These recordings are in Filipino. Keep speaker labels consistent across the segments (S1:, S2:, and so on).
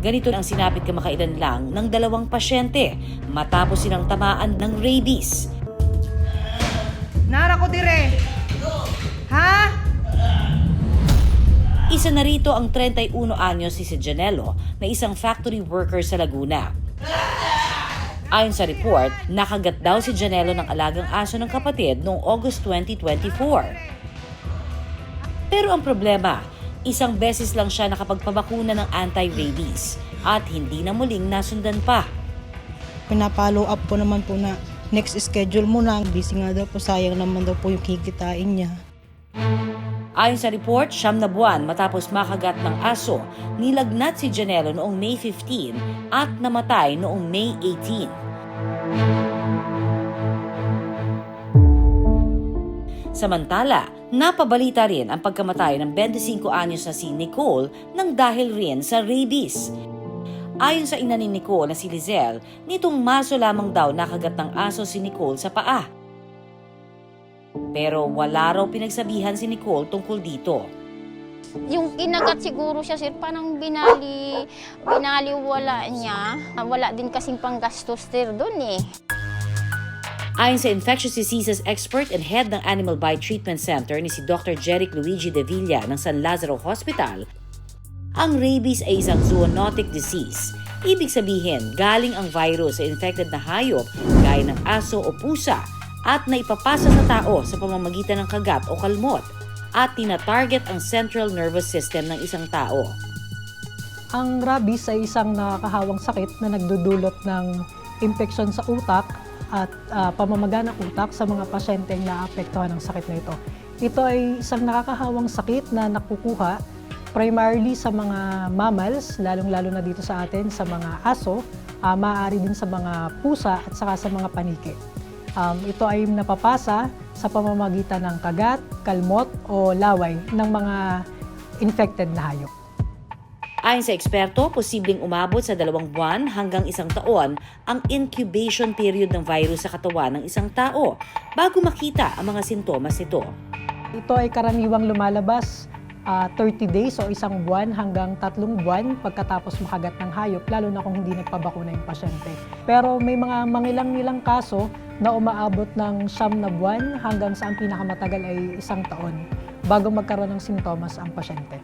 S1: Ganito ang sinapit kamakailan lang ng 2 pasyente matapos silang tamaan ng rabies.
S2: Nara ko dire. Ha?
S1: Isa na rito ang 31 anyos si Janelo na isang factory worker sa Laguna. Ayon sa report, nakagat daw si Janelo ng alagang aso ng kapatid noong August 2024. Pero ang problema, isang beses lang siya nakapagpabakuna ng anti-rabies at hindi na muling nasundan pa.
S3: Pinapollow up po naman po na next schedule mo na. Busy nga daw po, sayang naman daw po yung kikitain niya.
S1: Ayon sa report, 9 na buwan matapos makagat ng aso, nilagnat si Janelo noong May 15 at namatay noong May 18. Samantala, napabalita rin ang pagkamatay ng 25 anyos na si Nicole nang dahil rin sa rabies. Ayon sa ina ni Nicole na si Lizelle, nitong Marso lamang daw nakagat ng aso si Nicole sa paa. Pero wala raw pinagsabihan si Nicole tungkol dito.
S4: Yung kinagat siguro siya, sir, parang binaliwala niya. Wala din kasing panggastos, sir, doon eh.
S1: Ayon sa infectious diseases expert and head ng Animal Bite Treatment Center ni si Dr. Jeric Luigi De Villa ng San Lazaro Hospital, ang rabies ay isang zoonotic disease. Ibig sabihin, galing ang virus sa infected na hayop gaya ng aso o pusa at naipapasa sa tao sa pamamagitan ng kagat o kalmot at tina-target ang central nervous system ng isang tao.
S5: Ang rabies ay isang nakakahawang sakit na nagdudulot ng impeksyon sa utak at pamamaga ng utak sa mga pasyenteng naapektuhan ng sakit na ito. Ito ay isang nakakahawang sakit na nakukuha primarily sa mga mammals, lalong-lalo na dito sa atin, sa mga aso, maaari din sa mga pusa at saka sa mga paniki. Ito ay napapasa sa pamamagitan ng kagat, kalmot o laway ng mga infected na hayop.
S1: Ayon sa eksperto, posibleng umabot sa 2 buwan hanggang 1 taon ang incubation period ng virus sa katawan ng isang tao bago makita ang mga sintomas nito.
S5: Ito ay karaniwang lumalabas 30 days o 1 buwan hanggang 3 buwan pagkatapos makagat ng hayop, lalo na kung hindi nagpabakuna yung pasyente. Pero may mga mangilang-ilang kaso na umaabot ng 9 na buwan hanggang sa ang pinakamatagal ay 1 taon bago magkaroon ng sintomas ang pasyente.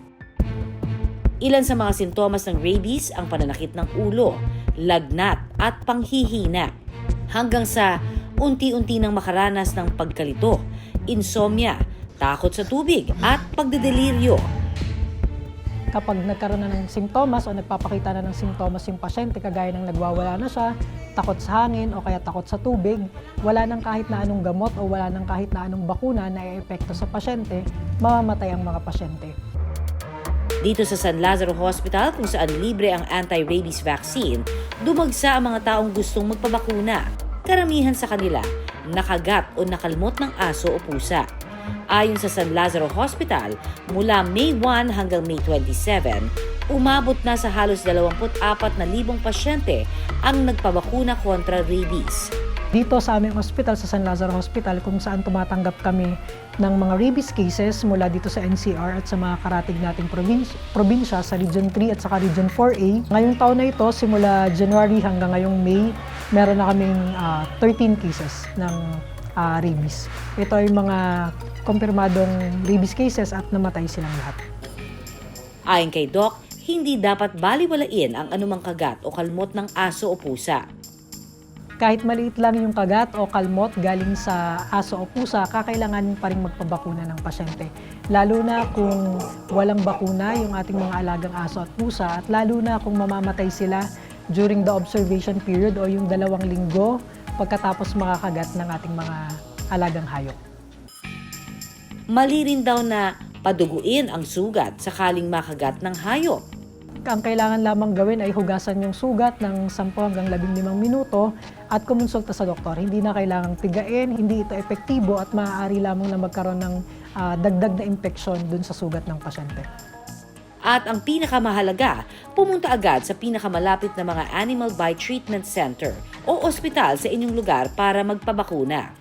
S1: Ilan sa mga sintomas ng rabies ang pananakit ng ulo, lagnat at panghihina, hanggang sa unti-unti nang makaranas ng pagkalito, insomnia, takot sa tubig at pagdedeliryo.
S5: Kapag nagkaroon na ng sintomas o nagpapakita na ng sintomas yung pasyente, kagaya ng nagwawala na siya, takot sa hangin o kaya takot sa tubig, wala nang kahit na anong gamot o wala nang kahit na anong bakuna na i-epekto sa pasyente, mamamatay ang mga pasyente.
S1: Dito sa San Lazaro Hospital, kung saan libre ang anti-rabies vaccine, dumagsa ang mga taong gustong magpabakuna. Karamihan sa kanila, nakagat o nakalmot ng aso o pusa. Ayon sa San Lazaro Hospital, mula May 1 hanggang May 27, umabot na sa halos 24,000 pasyente ang nagpabakuna kontra rabies.
S5: Dito sa aming hospital, sa San Lazaro Hospital, kung saan tumatanggap kami ng mga rabies cases mula dito sa NCR at sa mga karatig nating probinsya sa Region 3 at saka Region 4A. Ngayong taon na ito, simula January hanggang ngayong May, meron na kaming 13 cases ng rabies. Ito ay mga kumpirmadong rabies cases at namatay silang lahat.
S1: Ayon kay Doc, hindi dapat baliwalain ang anumang kagat o kalmot ng aso o pusa.
S5: Kahit maliit lang yung kagat o kalmot galing sa aso o pusa, kakailangan pa rin magpabakuna ng pasyente. Lalo na kung walang bakuna yung ating mga alagang aso at pusa, at lalo na kung mamamatay sila during the observation period o yung 2 linggo pagkatapos makakagat ng ating mga alagang hayop.
S1: Mali rin daw na paduguin ang sugat sakaling makagat ng hayop.
S5: Ang kailangan lamang gawin ay hugasan yung sugat ng 10 hanggang 15 minuto at kumonsulta sa doktor. Hindi na kailangang pigain, hindi ito epektibo at maaari lamang na magkaroon ng dagdag na impeksyon dun sa sugat ng pasyente.
S1: At ang pinakamahalaga, pumunta agad sa pinakamalapit na mga Animal Bite Treatment Center o ospital sa inyong lugar para magpabakuna.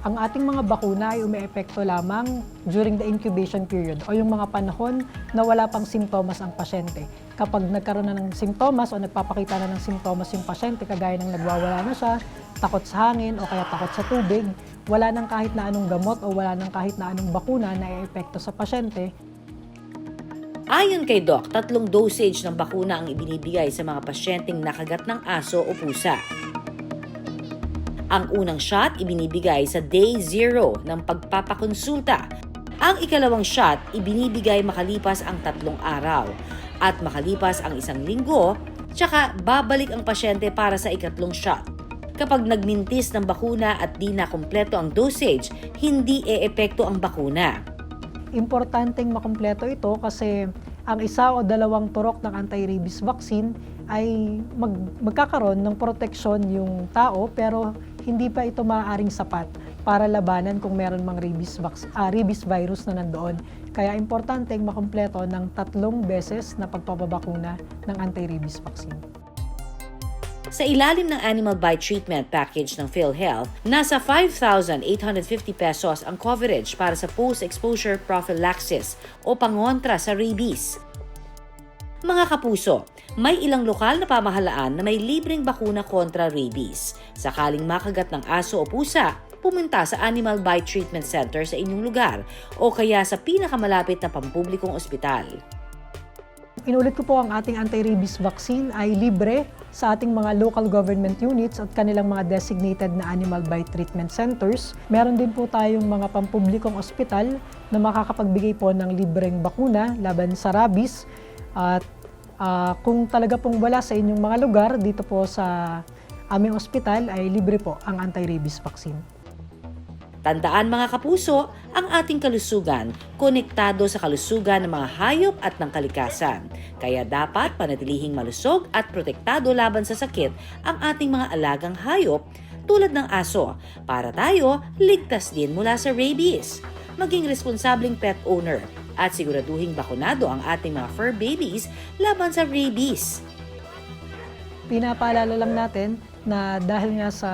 S5: ang ating mga bakuna ay umeepekto lamang during the incubation period o yung mga panahon na wala pang simptomas ang pasyente. Kapag nagkaroon na ng simptomas o nagpapakita na ng simptomas yung pasyente, kagaya ng nagwawala na siya, takot sa hangin o kaya takot sa tubig, wala nang kahit na anong gamot o wala nang kahit na anong bakuna na iepekto sa pasyente.
S1: Ayon kay Doc, 3 dosage ng bakuna ang ibinibigay sa mga pasyenteng nakagat ng aso o pusa. Ang unang shot ibinibigay sa day 0 ng pagpapakonsulta. Ang ikalawang shot ibinibigay makalipas ang 3 araw. At makalipas ang 1 linggo, tsaka babalik ang pasyente para sa ikatlong shot. Kapag nagmintis ng bakuna at di na kumpleto ang dosage, hindi eepekto ang bakuna.
S5: Importanteng makumpleto ito kasi ang 1 o 2 turok ng anti-rabies vaccine ay magkakaroon ng proteksyon yung tao pero hindi pa ito maaaring sapat para labanan kung meron mang rabies virus na nandoon. Kaya importanteng makumpleto ng 3 beses na pagpapabakuna ng anti-rabies vaccine.
S1: Sa ilalim ng Animal Bite Treatment Package ng PhilHealth, nasa 5,850 pesos ang coverage para sa post-exposure prophylaxis o pangontra sa rabies. Mga kapuso, may ilang lokal na pamahalaan na may libreng bakuna kontra rabies. Sakaling makagat ng aso o pusa, pumunta sa Animal Bite Treatment Center sa inyong lugar o kaya sa pinakamalapit na pampublikong ospital.
S5: Inulit ko po, ang ating anti-rabies vaccine ay libre sa ating mga local government units at kanilang mga designated na animal bite treatment centers. Meron din po tayong mga pampublikong ospital na makakapagbigay po ng libreng bakuna laban sa rabies. At kung talaga pong wala sa inyong mga lugar, dito po sa aming ospital ay libre po ang anti-rabies vaccine.
S1: Tandaan mga kapuso, ang ating kalusugan, konektado sa kalusugan ng mga hayop at ng kalikasan. Kaya dapat panatilihing malusog at protektado laban sa sakit ang ating mga alagang hayop tulad ng aso para tayo ligtas din mula sa rabies. Maging responsableng pet owner at siguraduhing bakunado ang ating mga fur babies laban sa rabies.
S5: Pinapaalala lang natin na dahil nga sa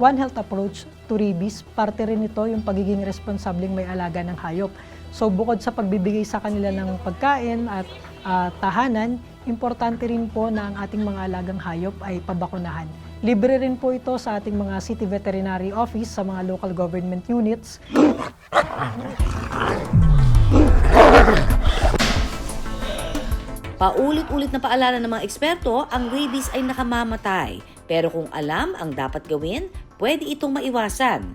S5: One Health approach to rabies, parte rin ito yung pagiging responsableng may alaga ng hayop. So bukod sa pagbibigay sa kanila ng pagkain at tahanan, importante rin po na ang ating mga alagang hayop ay pabakunahan. Libre rin po ito sa ating mga city veterinary office, sa mga local government units.
S1: Paulit-ulit na paalala ng mga eksperto, ang rabies ay nakamamatay. Pero kung alam ang dapat gawin, pwede itong maiwasan.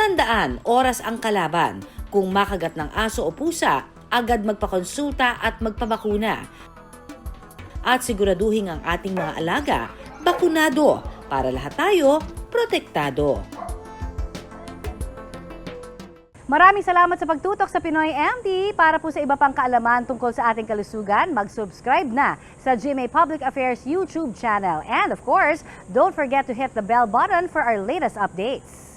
S1: Tandaan, oras ang kalaban. Kung makagat ng aso o pusa, agad magpakonsulta at magpabakuna. At siguraduhin ang ating mga alaga, bakunado, para lahat tayo protektado.
S2: Maraming salamat sa pagtutok sa Pinoy MD. Para po sa iba pang kaalaman tungkol sa ating kalusugan, mag-subscribe na sa GMA Public Affairs YouTube channel. And of course, don't forget to hit the bell button for our latest updates.